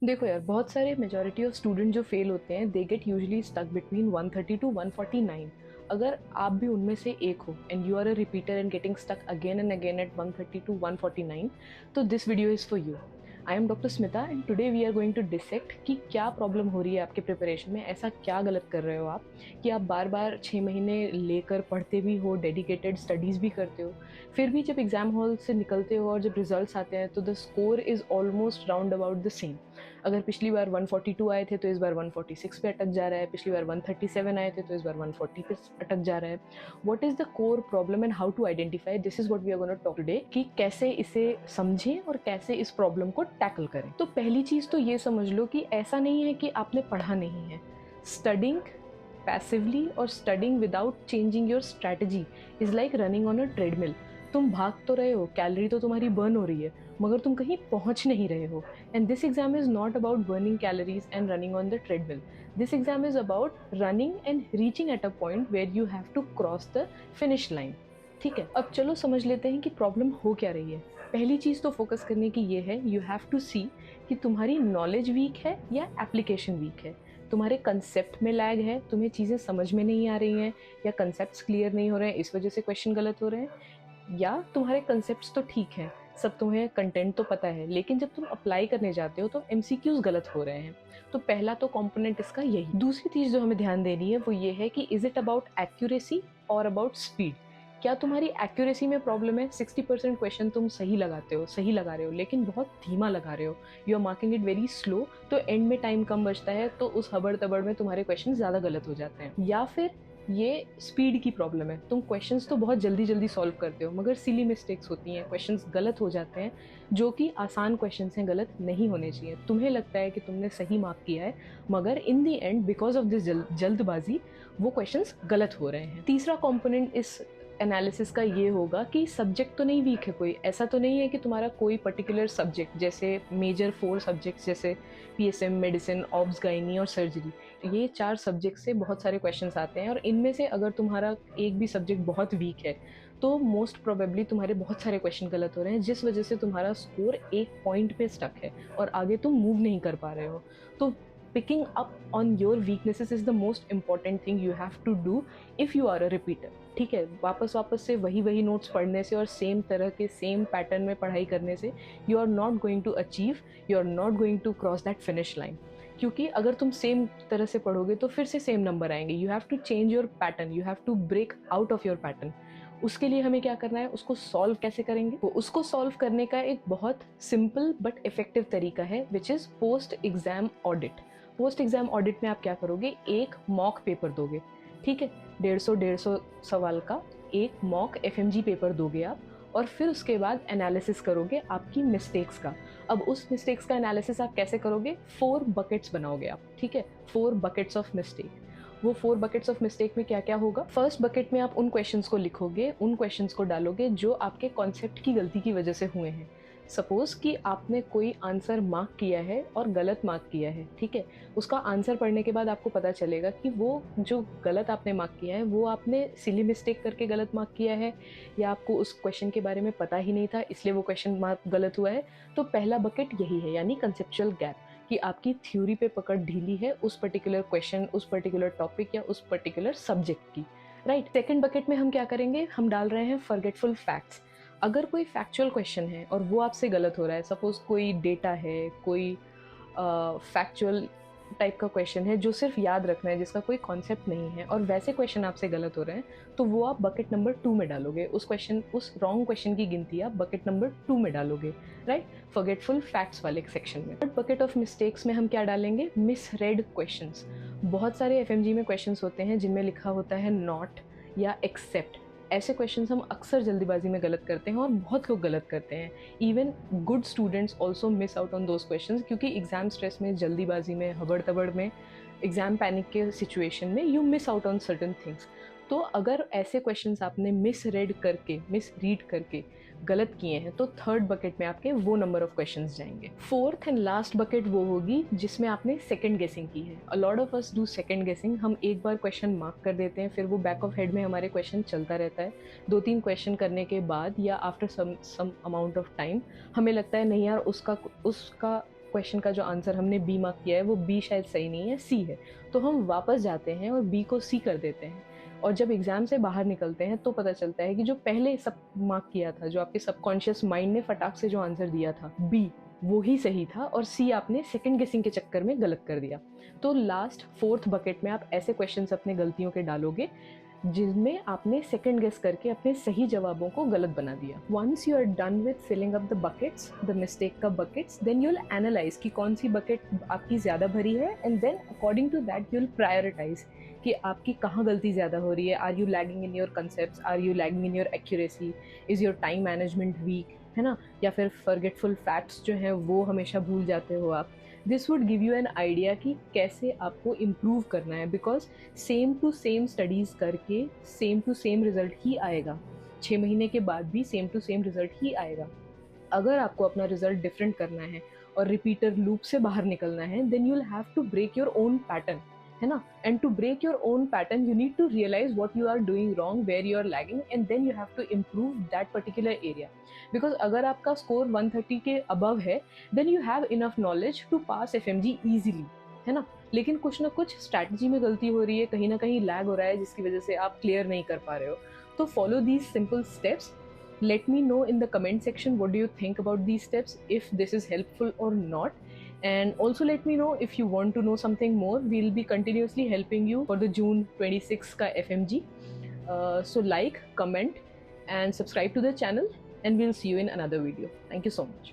देखो यार, बहुत सारे मेजॉरिटी ऑफ स्टूडेंट जो फेल होते हैं they get usually stuck between 130 to 149। अगर आप भी उनमें से एक हो and you are a repeater and getting stuck again and again at 130 to 149, तो this video is for you. I am doctor Smita and today we are going to dissect कि क्या प्रॉब्लम हो रही है आपके प्रिपरेशन में। ऐसा क्या गलत कर रहे हो आप कि आप बार बार 6 महीने लेकर पढ़ते भी हो, डेडिकेटेड स्टडीज भी करते हो, फिर भी जब एग्जाम हॉल से निकलते हो और जब रिजल्ट्स आते हैं तो the score is almost round about the same. अगर पिछली बार 142 आए थे तो इस बार 146 पे अटक जा रहा है, पिछली बार 137 आए थे तो इस बार 140 पे अटक जा रहा है। What is the core problem and how to identify, this is what we are gonna talk today, कि कैसे इसे समझें और कैसे इस प्रॉब्लम को टैकल करें। तो पहली चीज तो ये समझ लो कि ऐसा नहीं है कि आपने पढ़ा नहीं है। स्टडिंग पैसिवली और studying without changing your strategy is like running on a treadmill. तुम भाग तो रहे हो, कैलोरी तो तुम्हारी बर्न हो रही है, मगर तुम कहीं पहुंच नहीं रहे हो। And this exam is not about burning calories and running on the treadmill. This exam is about running and reaching at a point where you have to cross the finish line. ठीक है, अब चलो समझ लेते हैं कि problem हो क्या रही है। पहली चीज तो फोकस करने की ये है, यू हैव टू सी कि तुम्हारी नॉलेज वीक है या एप्लीकेशन वीक है। तुम्हारे कंसेप्ट में लैग है, तुम्हें चीज़ें समझ में नहीं आ रही हैं, या कंसेप्ट्स क्लियर नहीं हो रहे हैं इस वजह से क्वेश्चन गलत हो रहे हैं, या तुम्हारे कंसेप्ट्स तो ठीक हैं, सब तुम्हें कंटेंट तो पता है, लेकिन जब तुम अप्लाई करने जाते हो तो एमसीक्यूज गलत हो रहे हैं। तो पहला तो कंपोनेंट इसका यही। दूसरी चीज़ जो हमें ध्यान देनी है वो ये है कि इज इट अबाउट एक्यूरेसी और अबाउट स्पीड। क्या तुम्हारी एक्यूरेसी में प्रॉब्लम है? 60% क्वेश्चन तुम सही लगाते हो, सही लगा रहे हो, लेकिन बहुत धीमा लगा रहे हो, you are marking it very slow, तो एंड में टाइम कम बचता है, तो उस हबड़ तबड़ में तुम्हारे क्वेश्चन ज़्यादा गलत हो जाते हैं। या फिर ये स्पीड की प्रॉब्लम है, तुम क्वेश्चंस तो बहुत जल्दी जल्दी सॉल्व करते हो, मगर सिली मिस्टेक्स होती हैं, क्वेश्चंस गलत हो जाते हैं, जो कि आसान क्वेश्चंस हैं, गलत नहीं होने चाहिए। तुम्हें लगता है कि तुमने सही मार्क किया है, मगर इन दी एंड बिकॉज ऑफ दिस जल्दबाजी वो क्वेश्चंस गलत हो रहे हैं। तीसरा कंपोनेंट इस एनालिसिस का ये होगा कि सब्जेक्ट तो नहीं वीक है कोई, ऐसा तो नहीं है कि तुम्हारा कोई पर्टिकुलर सब्जेक्ट, जैसे मेजर 4 सब्जेक्ट्स जैसे पीएसएम, मेडिसिन, ऑब्स, गायनी और सर्जरी, ये 4 सब्जेक्ट से बहुत सारे क्वेश्चंस आते हैं, और इनमें से अगर तुम्हारा एक भी सब्जेक्ट बहुत वीक है तो मोस्ट प्रोबेबली तुम्हारे बहुत सारे क्वेश्चन गलत हो रहे हैं, जिस वजह से तुम्हारा स्कोर एक पॉइंट पे स्टक है और आगे तुम मूव नहीं कर पा रहे हो। तो picking up on your weaknesses is the most important thing you have to do if you are a repeater। ठीक है, वापस वापस से वही वही नोट्स पढ़ने से और सेम तरह के सेम पैटर्न में पढ़ाई करने से you are not going to achieve, you are not going to cross that finish line. क्योंकि अगर तुम सेम तरह से पढ़ोगे तो फिर से सेम नंबर आएंगे। You have to change your pattern, you have to break out of your pattern. उसके लिए हमें क्या करना है, उसको सॉल्व कैसे करेंगे? तो उसको सॉल्व करने का एक बहुत सिंपल बट इफेक्टिव तरीका है, which is post exam audit. Post exam audit में आप क्या करोगे, एक मॉक पेपर दोगे। ठीक है, 150 सवाल का एक मॉक एफएमजी पेपर दोगे आप, और फिर उसके बाद एनालिसिस करोगे आपकी मिस्टेक्स का। अब उस मिस्टेक्स का एनालिसिस आप कैसे करोगे, 4 बकेट्स बनाओगे आप। ठीक है, 4 बकेट्स ऑफ मिस्टेक। वो 4 बकेट्स ऑफ मिस्टेक में क्या क्या होगा, फर्स्ट बकेट में आप उन क्वेश्चंस को लिखोगे, उन क्वेश्चंस को डालोगे जो आपके कॉन्सेप्ट की गलती की वजह से हुए हैं। सपोज कि आपने कोई आंसर मार्क किया है और गलत मार्क किया है। ठीक है, उसका आंसर पढ़ने के बाद आपको पता चलेगा कि वो जो गलत आपने मार्क किया है वो आपने सिली मिस्टेक करके गलत मार्क किया है, या आपको उस क्वेश्चन के बारे में पता ही नहीं था इसलिए वो क्वेश्चन मार्क गलत हुआ है। तो पहला बकेट यही है, यानी कंसेप्चुअल गैप, कि आपकी थ्योरी पे पकड़ ढीली है उस पर्टिकुलर क्वेश्चन, उस पर्टिकुलर टॉपिक या उस पर्टिकुलर सब्जेक्ट की। राइट, सेकंड बकेट में हम क्या करेंगे, हम डाल रहे हैं फॉरगेटफुल फैक्ट्स। अगर कोई फैक्चुअल क्वेश्चन है और वो आपसे गलत हो रहा है, सपोज कोई डेटा है, कोई फैक्चुअल टाइप का क्वेश्चन है जो सिर्फ याद रखना है, जिसका कोई कॉन्सेप्ट नहीं है, और वैसे क्वेश्चन आपसे गलत हो रहे हैं, तो वो आप बकेट नंबर 2 में डालोगे। उस क्वेश्चन, उस रॉन्ग क्वेश्चन की गिनती आप बकेट नंबर 2 में डालोगे। राइट, फॉरगेटफुल फैक्ट्स वाले सेक्शन में। थर्ड बकेट ऑफ मिस्टेक्स में हम क्या डालेंगे, मिसरेड क्वेश्चंस। बहुत सारे एफएमजी में क्वेश्चंस होते हैं जिनमें लिखा होता है नॉट या एक्सेप्ट। ऐसे क्वेश्चंस हम अक्सर जल्दीबाजी में गलत करते हैं और बहुत लोग गलत करते हैं। Even good students also miss out on those questions, क्योंकि एग्जाम स्ट्रेस में, जल्दीबाजी में, हबड़ तबड़ में, एग्जाम पैनिक के सिचुएशन में you miss out on certain things. तो अगर ऐसे क्वेश्चंस आपने मिस रीड करके गलत किए हैं तो थर्ड बकेट में आपके वो नंबर ऑफ क्वेश्चंस जाएंगे। फोर्थ एंड लास्ट बकेट वो होगी जिसमें आपने सेकंड गेसिंग की है। A lot of us do second गेसिंग। हम एक बार क्वेश्चन मार्क कर देते हैं, फिर वो बैक ऑफ हेड में हमारे क्वेश्चन चलता रहता है। 2-3 क्वेश्चन करने के बाद या after some amount of time हमें लगता है नहीं यार, उसका क्वेश्चन का जो आंसर हमने बी मार्क किया है वो बी शायद सही नहीं है, सी है, तो हम वापस जाते हैं और बी को सी कर देते हैं। और जब एग्जाम से बाहर निकलते हैं तो पता चलता है कि जो पहले सब मार्क किया था, जो आपके सबकॉन्शियस माइंड ने फटाक से जो आंसर दिया था बी, वो ही सही था और सी आपने सेकंड गेसिंग के चक्कर में गलत कर दिया। तो लास्ट 4th बकेट में आप ऐसे क्वेश्चंस अपने गलतियों के डालोगे जिनमें आपने सेकंड गेस करके अपने सही जवाबों को गलत बना दिया। Once you are done with filling up the buckets, the mistake का बकेट्स, देन यूल एनालाइज कि कौन सी बकेट आपकी ज़्यादा भरी है, and then according to that you'll prioritise कि आपकी कहाँ गलती ज़्यादा हो रही है। Are you lagging in your concept, are you lagging in your accuracy, is your time management weak, है ना, या फिर फॉरगेटफुल फैक्ट्स जो हैं वो हमेशा भूल जाते हो आप। This would give you an idea कि कैसे आपको इम्प्रूव करना है, because same to same studies करके सेम टू सेम रिजल्ट ही आएगा, 6 महीने के बाद भी सेम टू सेम रिजल्ट ही आएगा। अगर आपको अपना रिजल्ट डिफरेंट करना है और रिपीटर लूप से बाहर निकलना है, then you will have to break your own pattern, है ना। And to break your own pattern you need to realise what you are doing wrong, where you are lagging, and then you have to improve that particular area. Because अगर आपका score 130 के above है, then you have enough knowledge to pass FMG easily, है ना। लेकिन कुछ ना कुछ स्ट्रैटेजी में गलती हो रही है, कहीं ना कहीं लैग हो रहा है, जिसकी वजह से आप क्लियर नहीं कर पा रहे हो। तो follow these simple steps. Let me know in the comment section what do you think about these steps, if this is helpful or not. And also let me know if you want to know something more. We'll be continuously helping you for the June 26 ka FMG. So like, comment and subscribe to the channel, and we'll see you in another video. Thank you so much.